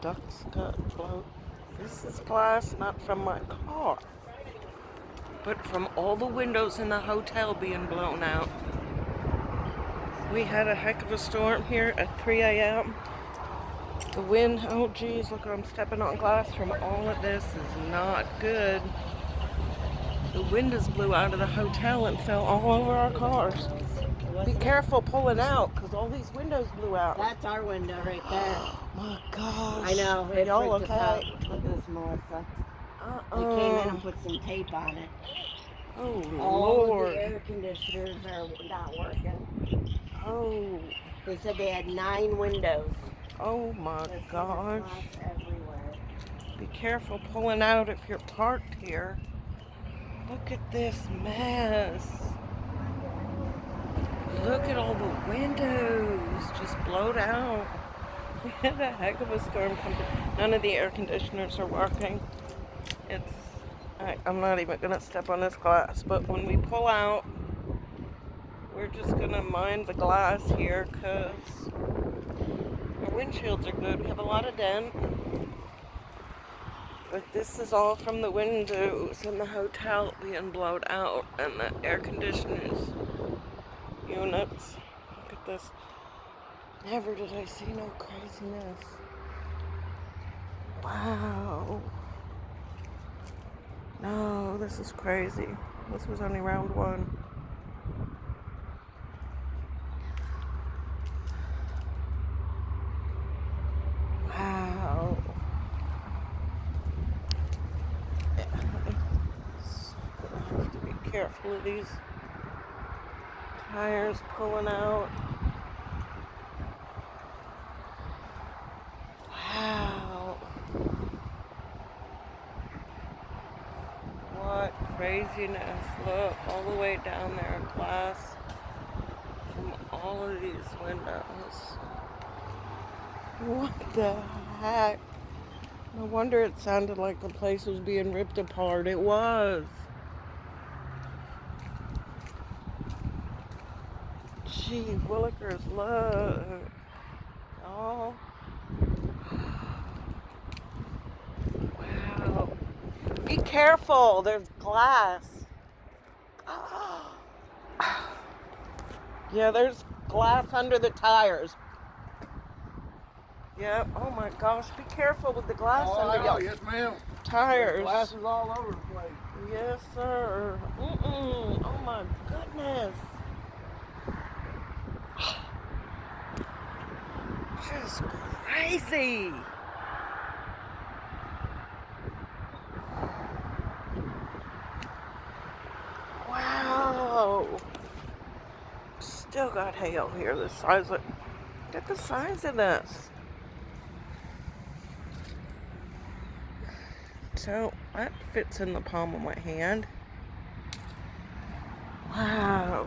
ducts got blown. This is glass not from my car, but from all the windows in the hotel being blown out. We had a heck of a storm here at 3 a.m. The wind, oh geez, look, I'm stepping on glass from all of this is not good. The windows blew out of the hotel and fell all over our cars. Be careful pulling out, because all these windows blew out. That's our window right there. My gosh. I know. It y'all freaked us out. okay? Look at this, Melissa. They came in and put some tape on it. Oh, All Lord. of the air conditioners are not working. Oh. They said they had 9 windows. Oh, my gosh. Everywhere. Be careful pulling out if you're parked here. Look at this mess. Look at all the windows just blowed out. We had a heck of a storm come through. None of the air conditioners are working. I'm not even going to step on this glass, but when we pull out, we're just going to mind the glass here because our windshields are good. We have a lot of dent, but this is all from the windows in the hotel being blown out and the air conditioners units. Look at this. Never did I see no craziness. Wow. No, this is crazy. This was only round 1. Wow. Gonna have to be careful of these tires pulling out. Wow. What craziness. Look, all the way down there, glass from all of these windows. What the heck? No wonder it sounded like the place was being ripped apart. It was. Gee, Willikers, look. Oh. Wow. Be careful. There's glass. Yeah, there's glass under the tires. Yeah, oh my gosh. Be careful with the glass under your yes, ma'am. tires. Glass is all over the place. Yes, sir. Oh my goodness. Just crazy. Wow. Still got hail here. The size of, look at the size of this. So that fits in the palm of my hand. Wow.